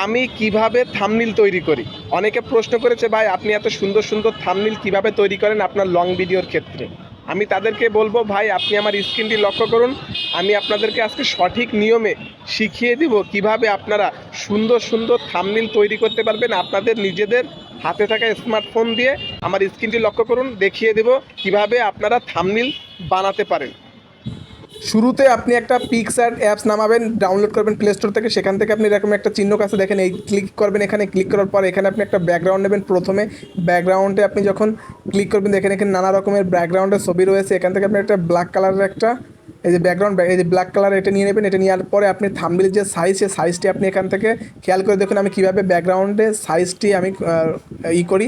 আমি কিভাবে থাম্বনেল তৈরি করি। অনেকে প্রশ্ন করেছে, ভাই আপনি এত সুন্দর সুন্দর থাম্বনেল কিভাবে তৈরি করেন আপনার লং ভিডিওর ক্ষেত্রে। আমি তাদেরকে বলবো, ভাই আপনি আমার স্ক্রিনটি লক্ষ্য করুন, আমি আপনাদেরকে আজকে সঠিক নিয়মে শিখিয়ে দিব কিভাবে আপনারা সুন্দর সুন্দর থাম্বনেল তৈরি করতে পারবেন আপনাদের নিজেদের হাতে থাকা স্মার্টফোন দিয়ে। আমার স্ক্রিনটি লক্ষ্য করুন, দেখিয়ে দেব কিভাবে আপনারা থাম্বনেল বানাতে পারেন। শুরুতে আপনি একটা পিক্সআর্ট অ্যাপস নামাবেন, ডাউনলোড করবেন প্লে স্টোর থেকে। সেখান থেকে আপনি এরকম একটা চিহ্ন কাছে দেখেন, এই ক্লিক করবেন। এখানে ক্লিক করার পর এখানে আপনি একটা ব্যাকগ্রাউন্ড নেবেন। প্রথমে ব্যাকগ্রাউন্ডে আপনি যখন ক্লিক করবেন দেখেন এখানে নানা রকমের ব্যাকগ্রাউন্ডের ছবি রয়েছে। এখান থেকে আপনি একটা ব্ল্যাক কালারের একটা এই যে ব্যাকগ্রাউন্ড, এই যে ব্ল্যাক কালার, এটা নিয়ে নেবেন। এটা নেওয়ার পরে আপনি থাম্বনেলের যে সাইজ, সেই সাইজটি আপনি এখান থেকে খেয়াল করে দেখুন আমি কীভাবে ব্যাকগ্রাউন্ডে সাইজটি আমি করি।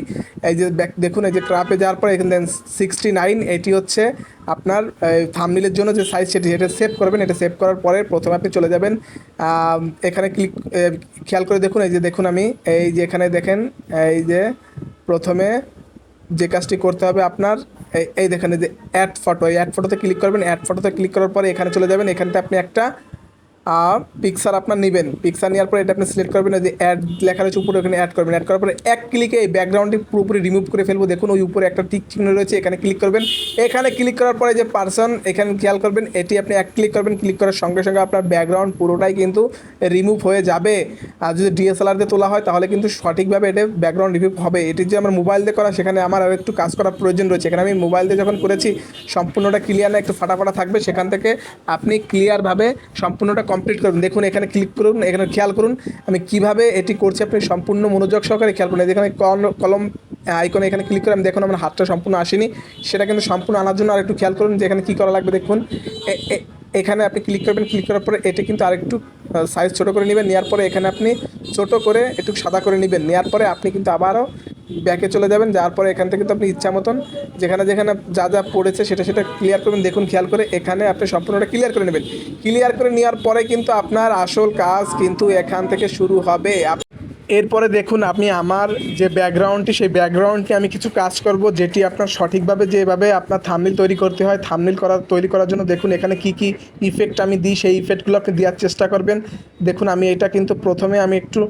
এই যে দেখুন, এই যে ক্রাপে যাওয়ার পরে এখানে দেন 69, এটি হচ্ছে আপনার থাম্বনেলের জন্য যে সাইজ, এটা সেভ করবেন। এটা সেভ করার পরে প্রথমে আপনি চলে যাবেন এখানে ক্লিক, খেয়াল করে দেখুন, এই যে দেখুন আমি এই যে এখানে দেখেন, এই যে প্রথমে যে কাজটি করতে হবে আপনার, এই দেখেন এই যে অ্যাড ফটো, এই অ্যাড ফটোতে ক্লিক করবেন। অ্যাড ফটোতে ক্লিক করার পরে এখানে চলে যাবেন। এখানতে আপনি একটা পিকচার আপনার নেবেন। পিকচার নেওয়ার পরে এটা আপনি সিলেক্ট করবেন, যে অ্যাড লেখা রয়েছে উপরে, ওখানে অ্যাড করবেন। অ্যাড করার পরে এক ক্লিকে এই ব্যাকগ্রাউন্ডটি পুরোপুরি রিমুভ করে ফেলবো। দেখুন ওই উপরে একটা টিক চিহ্ন রয়েছে, এখানে ক্লিক করবেন। এখানে ক্লিক করার পরে যে পার্সন, এখানে খেয়াল করবেন, এটি আপনি এক ক্লিক করবেন। ক্লিক করার সঙ্গে সঙ্গে আপনার ব্যাকগ্রাউন্ড পুরোটাই কিন্তু রিমুভ হয়ে যাবে। আর যদি ডিএসএলআর দিয়ে তোলা হয় তাহলে কিন্তু সঠিকভাবে এটা ব্যাকগ্রাউন্ড রিমুভ হবে। এটি যে আমার মোবাইল দিয়ে করা, সেখানে আমার আর একটু কাজ করার প্রয়োজন রয়েছে। এখানে আমি মোবাইল দিয়ে যখন করেছি সম্পূর্ণটা ক্লিয়ার না, একটু ফাটা থাকবে। সেখান থেকে আপনি ক্লিয়ারভাবে সম্পূর্ণটা কমপ্লিট করবেন। দেখুন এখানে ক্লিক করুন, এখানে খেয়াল করুন আমি কিভাবে এটি করছি। আপনি সম্পূর্ণ মনোযোগ সহকারে খেয়াল করুন। এখানে কলম আইকনে এখানে ক্লিক করে আমি দেখুন আমার হাতটা সম্পূর্ণ আসেনি, সেটা কিন্তু সম্পূর্ণ আনার জন্য আরেকটু খেয়াল করুন যে এখানে কী করা লাগবে। দেখুন এখানে আপনি ক্লিক করবেন। ক্লিক করার পরে এটি কিন্তু আরেকটু সাইজ ছোটো করে নেবেন। নেওয়ার পরে এখানে আপনি ছোটো করে একটু সাদা করে নেবেন। নেওয়ার পরে আপনি কিন্তু আবারও ব্যাকে চলে যাবেন। যাওয়ার পরে এখান থেকে কিন্তু আপনি ইচ্ছা মতন যেখানে যেখানে যা যা পড়েছে সেটা ক্লিয়ার করবেন। দেখুন খেয়াল করে এখানে আপনি সম্পূর্ণটা ক্লিয়ার করে নেবেন। ক্লিয়ার করে নেওয়ার পরে কিন্তু আপনার আসল কাজ কিন্তু এখান থেকে শুরু হবে। এরপরে দেখুন আপনি আমার যে ব্যাকগ্রাউন্ডটি, সেই ব্যাকগ্রাউন্ডকে আমি কিছু কাজ করব, যেটি আপনার সঠিকভাবে যেভাবে আপনার থাম্বনেল তৈরি করতে হয়। থাম্বনেল তৈরি করার জন্য দেখুন এখানে কি কি ইফেক্ট আমি দিই, সেই ইফেক্টগুলো আপনি দেওয়ার চেষ্টা করবেন। দেখুন আমি এটা কিন্তু প্রথমে আমি একটু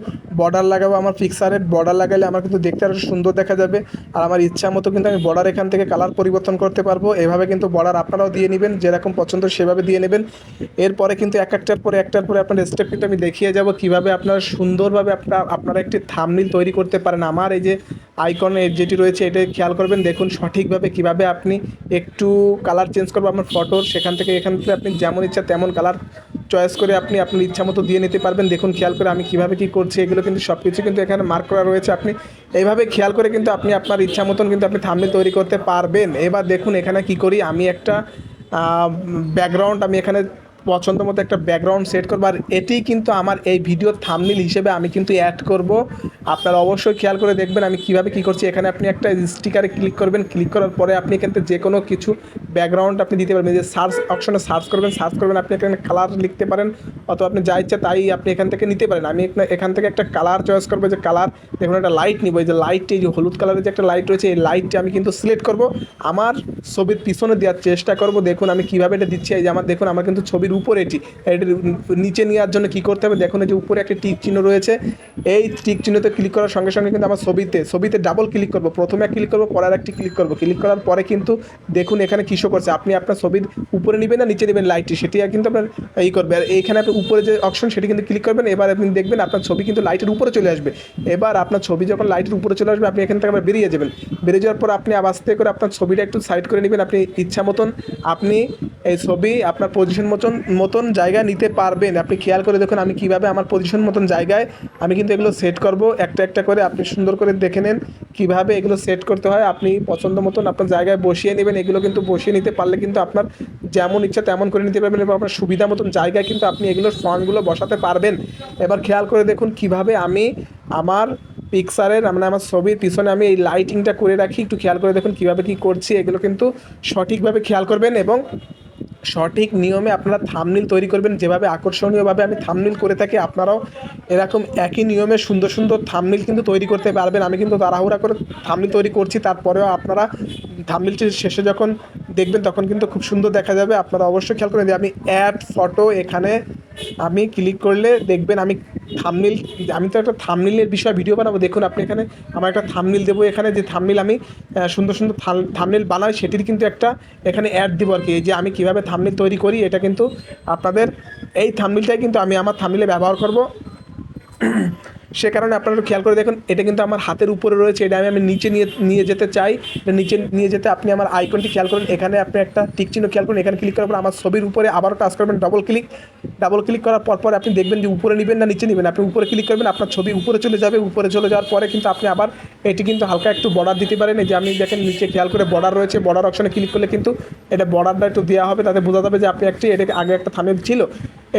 বর্ডার লাগাবো। আমার পিক্সারের বর্ডার লাগালে আমার কিন্তু দেখতে আরও সুন্দর দেখা যাবে। আর আমার ইচ্ছা মতো কিন্তু আমি বর্ডার এখান থেকে কালার পরিবর্তন করতে পারবো। এভাবে কিন্তু বর্ডার আপনারাও দিয়ে নেবেন, যেরকম পছন্দ সেভাবে দিয়ে নেবেন। এরপরে কিন্তু একটার পরে আপনার স্টেপ কিন্তু আমি দেখিয়ে যাব কীভাবে আপনারা সুন্দরভাবে আপনারা একটি থাম্বনেল তৈরি করতে পারেন। আমার এই যে আইকনে যেটি রয়েছে এটা খেয়াল করবেন। দেখুন সঠিকভাবে কিভাবে আপনি একটু কালার চেঞ্জ করবো আমার ফটোর, সেখান থেকে এখান থেকে আপনি যেমন ইচ্ছা তেমন কালার চয়েস করে আপনি আপনার ইচ্ছা মতো দিয়ে নিতে পারবেন। দেখুন খেয়াল করে আমি কীভাবে কী করছি, এগুলো কিন্তু সব কিছু কিন্তু এখানে মার্ক করা রয়েছে। আপনি এইভাবে খেয়াল করে কিন্তু আপনি আপনার ইচ্ছা মতন কিন্তু আপনি থাম্বনেল তৈরি করতে পারবেন। এবার দেখুন এখানে কি করি, আমি একটা ব্যাকগ্রাউন্ড আমি এখানে পছন্দ মতো একটা ব্যাকগ্রাউন্ড সেট করবো। আর এটি কিন্তু আমার এই ভিডিওর থাম্বনেল হিসেবে আমি কিন্তু অ্যাড করব। আপনারা অবশ্যই খেয়াল করে দেখবেন আমি কিভাবে কি করছি। এখানে আপনি একটা স্টিকারে ক্লিক করবেন। ক্লিক করার পরে আপনি এখান থেকে যে কোনো কিছু ব্যাকগ্রাউন্ড আপনি দিতে পারবেন। যে সার্চ অপশনে সার্চ করবেন আপনি এখানে কালার লিখতে পারেন, অথবা আপনি যা ইচ্ছা তাই আপনি এখান থেকে নিতে পারেন। আমি এখান থেকে একটা কালার চয়েস করবো, যে কালার দেখুন একটা লাইট নিব। এই যে লাইটটি, এই যে হলুদ কালারের যে একটা লাইট রয়েছে, এই লাইটটি আমি কিন্তু সিলেক্ট করব, আমার ছবির পিছনে দেওয়ার চেষ্টা করব। দেখুন আমি কীভাবে এটা দিচ্ছি। এই যে আমার দেখুন আমার কিন্তু ছবির উপরে এটি নিচে নেওয়ার জন্য কি করতে হবে, দেখুন এই যে উপরে একটা টিক চিহ্ন রয়েছে, এই টিক চিহ্নতে ক্লিক করার সঙ্গে সঙ্গে কিন্তু আমার ছবিতে ডাবল ক্লিক করব। প্রথমে ক্লিক করব, পরে একটি ক্লিক করব। ক্লিক করার পরে কিন্তু দেখুন এখানে কি শো করছে। আপনি আপনার ছবির উপরে নেবেন না নিচে নেবেন লাইটটি, সেটি কিন্তু আপনার করবে। আর এইখানে আপনি উপরে যে অপশন সেটি কিন্তু ক্লিক করবেন। এবার আপনি দেখবেন আপনার ছবি কিন্তু লাইটের উপরে চলে আসবে। এবার আপনার ছবি যখন লাইটের উপরে চলে আসবে আপনি এখান থেকে আবার বেরিয়ে যাবেন। বেরিয়ে যাওয়ার পর আপনি আবার আস্তে করে আপনার ছবিটা একটু সাইড করে নেবেন। আপনি ইচ্ছা মতন আপনি এই ছবি আপনার পজিশন মতন জায়গায় নিতে পারবেন। আপনি খেয়াল করে দেখুন আমি কিভাবে আমার পজিশন মতন জায়গায় আমি কিন্তু এগুলো সেট করব একটা একটা করে। আপনি সুন্দর করে দেখে নেন কিভাবে এগুলো সেট করতে হয়। আপনি পছন্দ মতন আপনার জায়গায় বসিয়ে নেবেন। এগুলো কিন্তু বসিয়ে নিতে পারলে কিন্তু আপনার যেমন ইচ্ছা তেমন করে নিতে পারবেন, এবং আপনার সুবিধা মতন জায়গায় কিন্তু আপনি এগুলোর ফন্টগুলো বসাতে পারবেন। এবার খেয়াল করে দেখুন কিভাবে আমি আমার পিকচারের আমার ছবির পিছনে আমি এই লাইটিংটা করে রাখি। একটু খেয়াল করে দেখুন কিভাবে কি করছি। এগুলো কিন্তু সঠিকভাবে খেয়াল করবেন এবং সঠিক নিয়মে আপনারা থাম্বনেল তৈরি করবেন। যেভাবে আকর্ষণীয়ভাবে আমি থাম্বনেল করে থাকি, আপনারাও এরকম একই নিয়মে সুন্দর সুন্দর থাম্বনেল কিন্তু তৈরি করতে পারবেন। আমি কিন্তু তাড়াহুড়া করে থাম্বনেল তৈরি করছি, তারপরেও আপনারা থাম্বনেলটি শেষে যখন দেখবেন তখন কিন্তু খুব সুন্দর দেখা যাবে। আপনারা অবশ্যই খেয়াল করে আমি অ্যাড ফটো, এখানে আমি ক্লিক করলে দেখবেন আমি থাম্বনেল, আমি তো একটা থাম্বনেলের বিষয়ে ভিডিও বানাবো। দেখুন আপনি এখানে আমার একটা থাম্বনেল দেবো, এখানে যে থাম্বনেল আমি সুন্দর সুন্দর থাম্বনেল বানাই সেটির কিন্তু একটা এখানে অ্যাড দেবো আর কি। এই যে আমি কীভাবে থাম্বনেল তৈরি করি এটা কিন্তু আপনাদের এই থাম্বনেলটাই কিন্তু আমি আমার থাম্বনেলে ব্যবহার করব। সে কারণে আপনারা একটু খেয়াল করে দেখুন, এটা কিন্তু আমার হাতের উপরে রয়েছে, এটা আমি নিচে নিয়ে নিয়ে যেতে চাই। এটা নিচে নিয়ে যেতে আপনি আমার আইকনটি খেয়াল করুন, এখানে আপনি একটা টিক চিহ্ন খেয়াল করুন, এখানে ক্লিক করার পর আমার ছবির উপরে আবারও টাচ করবেন, ডাবল ক্লিক করার পর আপনি দেখবেন যে উপরে নেবেন না নিচে নেবেন। আপনি উপরে ক্লিক করবেন, আপনার ছবি উপরে চলে যাবে। উপরে চলে যাওয়ার পরে কিন্তু আপনি আবার এটি কিন্তু হালকা একটু বর্ডার দিতে পারেন। এই যে আমি দেখেন নিচে খেয়াল করে বর্ডার রয়েছে, বর্ডার অপশনে ক্লিক করলে কিন্তু এটা বর্ডারটা একটু দেওয়া হবে, তাতে বোঝা যাবে যে আপনি এটাকে আগে একটা থাম্বনেল ছিল।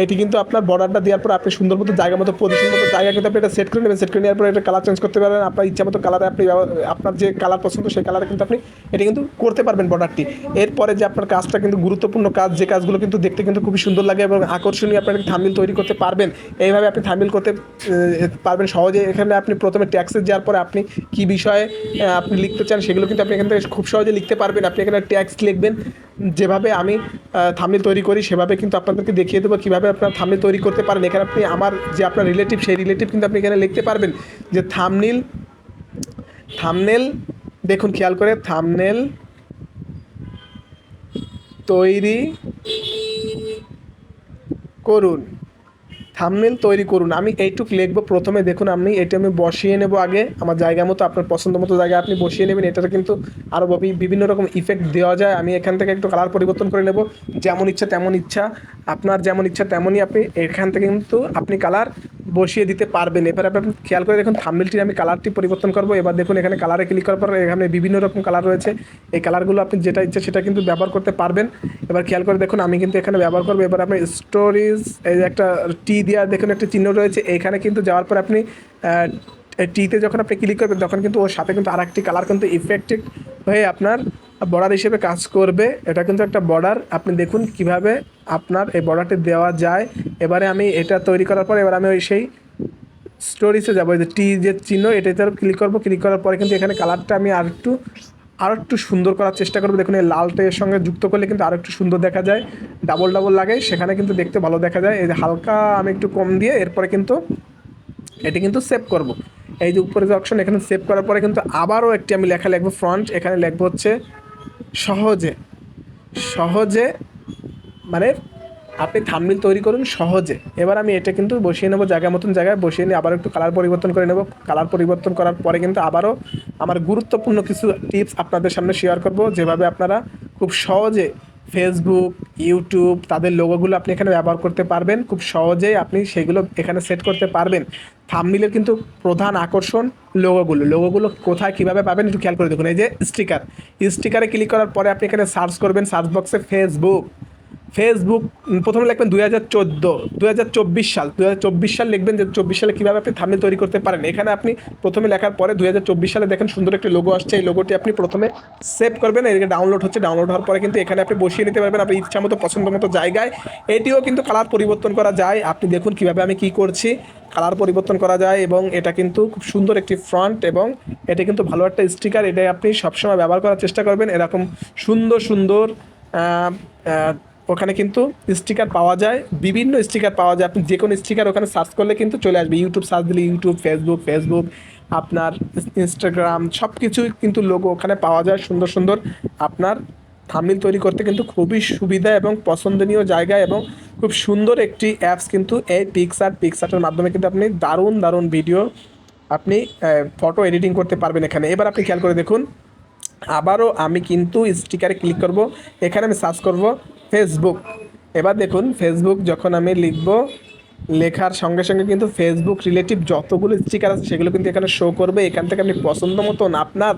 এটি কিন্তু আপনার বর্ডারটা দেওয়ার পর আপনি সুন্দর মতো জায়গা মতো পজিশন মতো জায়গা কিন্তু আপনি এটা সেট করে নেবেন। সেট করে নেওয়ার পর এটা কালার চেঞ্জ করতে পারবেন আপনার ইচ্ছা মতো কালারে। আপনি আপনার যে কালার পছন্দ সেই কালারে কিন্তু আপনি এটা কিন্তু করতে পারবেন বর্ডারটি। এরপরে যে আপনার কাজটা কিন্তু গুরুত্বপূর্ণ কাজ, যে কাজগুলো কিন্তু দেখতে কিন্তু খুবই সুন্দর লাগে এবং আকর্ষণীয়, আপনার থাম্বনেল তৈরি করতে পারবেন। এইভাবে আপনি থাম্বনেল করতে পারবেন সহজে। এখানে আপনি প্রথমে ট্যাক্সে যাওয়ার পরে আপনি কী বিষয়ে আপনি লিখতে চান সেগুলো কিন্তু আপনি এখান থেকে খুব সহজে লিখতে পারবেন। আপনি এখানে ট্যাক্স লিখবেন, যেভাবে আমি থাম্বনেল তৈরি করি সেভাবে কিন্তু আপনাদেরকে দেখিয়ে দেবো কীভাবে আপনার থাম্বনেল তৈরি করতে পারেন। এখানে আপনি আমার যে আপনার রিলেটিভ সেই রিলেটিভ কিন্তু আপনি এখানে লিখতে পারবেন যে থাম্বনেল দেখুন খেয়াল করে, থাম্বনেল তৈরি করুন, থাম্বনেল তৈরি করুন। আমি এইটুকু লিখবো প্রথমে। দেখুন আমি এটা আমি বসিয়ে নেব আগে আমার জায়গা মতো, আপনার পছন্দ মতো জায়গায় আপনি বসিয়ে নেবেন। এটাতে কিন্তু আরও বিভিন্ন রকম ইফেক্ট দেওয়া যায়। আমি এখান থেকে একটু কালার পরিবর্তন করে নেব, যেমন ইচ্ছা তেমন ইচ্ছা, আপনার যেমন ইচ্ছা তেমনই আপনি এখান থেকে কিন্তু আপনি কালার বসিয়ে দিতে পারবেন। এবার আপনি খেয়াল করে দেখুন থাম্বনেলটির আমি কালারটি পরিবর্তন করব। এবার দেখুন এখানে কালারে ক্লিক করার পর এখানে বিভিন্ন রকম কালার রয়েছে, এই কালারগুলো আপনি যেটা ইচ্ছা সেটা কিন্তু ব্যবহার করতে পারবেন। এবার খেয়াল করে দেখুন আমি কিন্তু এখানে ব্যবহার করবো। এবার আপনি স্টোরিজ এই যে একটা টি দেওয়ার দেখুন একটা চিহ্ন রয়েছে, এখানে কিন্তু যাওয়ার পর আপনি টিতে যখন আপনি ক্লিক করবেন তখন কিন্তু ওর সাথে কিন্তু আর একটি কালার কিন্তু ইফেক্টেড হয়ে আপনার বর্ডার হিসেবে কাজ করবে। এটা কিন্তু একটা বর্ডার, আপনি দেখুন কিভাবে আপনার এই বর্ডারটি দেওয়া যায়। এবারে আমি এটা তৈরি করার পর এবার আমি ওই সেই স্টোরিজে যাবো, এই যে টি যে চিহ্ন এটাতে ক্লিক করবো। ক্লিক করার পরে কিন্তু এখানে কালারটা আমি আরও একটু সুন্দর করার চেষ্টা করবো। দেখুন এই লালটা এর সঙ্গে যুক্ত করলে কিন্তু আরও একটু সুন্দর দেখা যায়। ডাবল লাগে সেখানে কিন্তু দেখতে ভালো দেখা যায়। এই যে হালকা আমি একটু কম দিয়ে এরপরে কিন্তু এটি কিন্তু সেভ করব। এই যে উপরে যে অপশন এখানে সেভ করার পরে কিন্তু আবারও একটি আমি লেখা লিখবো ফ্রন্ট, এখানে লিখবো হচ্ছে সহজে মানে আপনি থাম্বনেল তৈরি করুন সহজে। এবার আমি এটা কিন্তু বসিয়ে নেবো জায়গা মতন জায়গায় বসিয়ে নিয়ে আবার একটু কালার পরিবর্তন করে নেব। কালার পরিবর্তন করার পরে কিন্তু আবারও আমার গুরুত্বপূর্ণ কিছু টিপস আপনাদের সামনে শেয়ার করব, যেভাবে আপনারা খুব সহজে ফেসবুক, ইউটিউব তাদের লোগোগুলো আপনি এখানে ব্যবহার করতে পারবেন। খুব সহজেই আপনি সেগুলো এখানে সেট করতে পারবেন। থাম্বনেলের কিন্তু প্রধান আকর্ষণ লোগোগুলো কোথায় কীভাবে পাবেন একটু খেয়াল করে দেখুন। এই যে স্টিকারে ক্লিক করার পরে আপনি এখানে সার্চ করবেন, সার্চ বক্সে ফেসবুক প্রথমে লিখবেন 2024 সাল লিখবেন, যে 24 সালে কীভাবে আপনি থাম্বনেল তৈরি করতে পারেন। এখানে আপনি প্রথমে লেখার পরে 2024 সালে দেখেন সুন্দর একটি লোগো আসছে, এই লোগোটি আপনি প্রথমে সেভ করবেন। এদিকে ডাউনলোড হওয়ার পরে কিন্তু এখানে আপনি বসিয়ে নিতে পারবেন আপনার ইচ্ছা মতো পছন্দ মতো জায়গায়। এটিও কিন্তু কালার পরিবর্তন করা যায়। আপনি দেখুন কীভাবে আমি কী করছি, কালার পরিবর্তন করা যায় এবং এটা কিন্তু খুব সুন্দর একটি ফ্রন্ট এবং এটা কিন্তু ভালো একটা স্টিকার। এটাই আপনি সবসময় ব্যবহার করার চেষ্টা করবেন। এরকম সুন্দর ওখানে কিন্তু স্টিকার পাওয়া যায়, বিভিন্ন স্টিকার পাওয়া যায়। আপনি যে কোনো স্টিকার ওখানে সার্চ করলে কিন্তু চলে আসবে। ইউটিউব সার্চ দিলে ইউটিউব, ফেসবুক আপনার ইনস্টাগ্রাম সব কিছুই কিন্তু লোগো ওখানে পাওয়া যায় সুন্দর। আপনার থাম্বনেল তৈরি করতে কিন্তু খুবই সুবিধা এবং পছন্দনীয় জায়গা এবং খুব সুন্দর একটি অ্যাপস কিন্তু এই পিকসার্টের মাধ্যমে কিন্তু আপনি দারুণ ভিডিও আপনি ফটো এডিটিং করতে পারবেন এখানে। এবার আপনি খেয়াল করে দেখুন আবারও আমি কিন্তু স্টিকারে ক্লিক করব, এখানে আমি সার্চ করব ফেসবুক। এবার দেখুন ফেসবুক যখন আমি লেখার সঙ্গে কিন্তু ফেসবুক রিলেটিভ যতগুলো স্টিকার আছে সেগুলো কিন্তু এখানে শো করবে। এখান থেকে আপনি পছন্দ মতন আপনার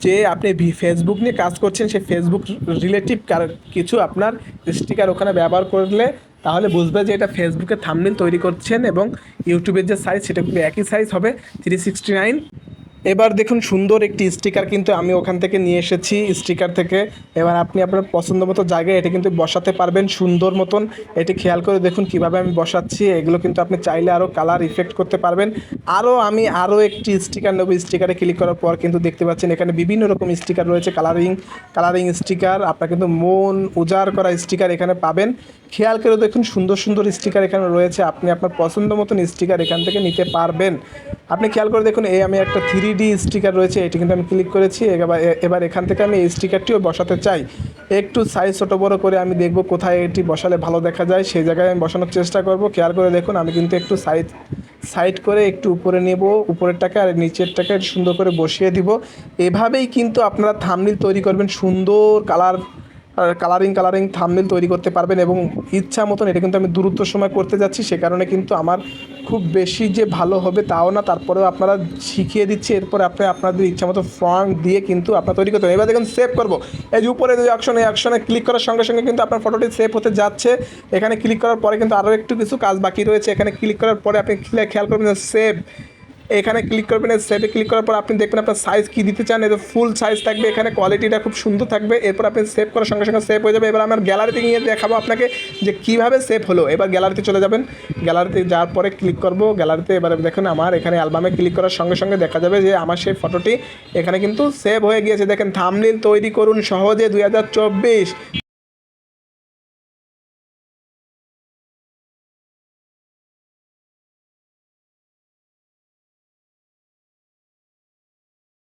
যে আপনি ফেসবুক নিয়ে কাজ করছেন সেই ফেসবুক রিলেটিভ কিছু আপনার স্টিকার ওখানে ব্যবহার করলে তাহলে বুঝবে যে এটা ফেসবুকে থাম্বনেল তৈরি করছেন এবং ইউটিউবের যে সাইজ সেটা কিন্তু একই সাইজ হবে 369 এবার দেখুন সুন্দর একটি স্টিকার কিন্তু আমি ওখান থেকে নিয়ে এসেছি স্টিকার থেকে। এবার আপনি আপনার পছন্দ মতো জায়গায় এটা কিন্তু বসাতে পারবেন সুন্দর মতন। এটি খেয়াল করে দেখুন কিভাবে আমি বসাচ্ছি। এগুলো কিন্তু আপনি চাইলে আরও কালার ইফেক্ট করতে পারবেন। আমি আরও একটি স্টিকার নেব। স্টিকারে ক্লিক করার পর কিন্তু দেখতে পাচ্ছেন এখানে বিভিন্ন রকম স্টিকার রয়েছে, কালারিং স্টিকার। আপনার কিন্তু মন উজাড় করা স্টিকার এখানে পাবেন। খেয়াল করে দেখুন সুন্দর সুন্দর স্টিকার এখানে রয়েছে। আপনি আপনার পছন্দ মতন স্টিকার এখান থেকে নিতে পারবেন। আপনি খেয়াল করে দেখুন আমি একটা 3D স্টিকার রয়েছে, এটি কিন্তু আমি ক্লিক করেছি। এবার এখান থেকে আমি এই স্টিকারটিও বসাতে চাই। একটু সাইজ ছোটো বড়ো করে আমি দেখব কোথায় এটি বসালে ভালো দেখা যায়, সেই জায়গায় আমি বসানোর চেষ্টা করব। খেয়াল করে দেখুন আমি কিন্তু একটু সাইড করে একটু উপরে নেব, উপরেরটাকে আর নিচেরটাকে সুন্দর করে বসিয়ে দিব। এভাবেই কিন্তু আপনারা থাম্বনেইল তৈরি করবেন, সুন্দর কালারিং থাম্বনেইল তৈরি করতে পারবেন। এবং ইচ্ছা মতন এটা কিন্তু আমি দ্রুত সময় করতে যাচ্ছি, সে কারণে কিন্তু আমার খুব বেশি যে ভালো হবে তাও না, তারপরেও আপনারা শিখিয়ে দিচ্ছি। এরপরে আপনি আপনাদের ইচ্ছা মতো ফন্ট দিয়ে কিন্তু আপনার তৈরি করতে হবে। এবার দেখুন সেভ করবো, এই যে উপরে যে অপশন, এই অপশনে ক্লিক করার সঙ্গে সঙ্গে কিন্তু আপনার ফটোটি সেভ হতে যাচ্ছে। এখানে ক্লিক করার পরে কিন্তু আরও একটু কিছু কাজ বাকি রয়েছে। এখানে ক্লিক করার পরে আপনি খেয়াল করবেন সেভ, এখানে ক্লিক করবেন। সেভে ক্লিক করার পর আপনি দেখবেন আপনার সাইজ কী দিতে চান, এটা ফুল সাইজ থাকবে, এখানে কোয়ালিটিটা খুব সুন্দর থাকবে। এরপর আপনি সেভ করার সঙ্গে সঙ্গে সেভ হয়ে যাবে। এবার আমার গ্যালারিতে নিয়ে দেখাবো আপনাকে যে কীভাবে সেভ হলো। এবার গ্যালারিতে চলে যাবেন, গ্যালারিতে যাওয়ার পরে ক্লিক করব গ্যালারিতে। এবারে দেখুন আমার এখানে অ্যালবামে ক্লিক করার সঙ্গে সঙ্গে দেখা যাবে যে আমার সেই ফটোটি এখানে কিন্তু সেভ হয়ে গিয়েছে। দেখেন থাম্বনেইল তৈরি করুন সহজে 2024।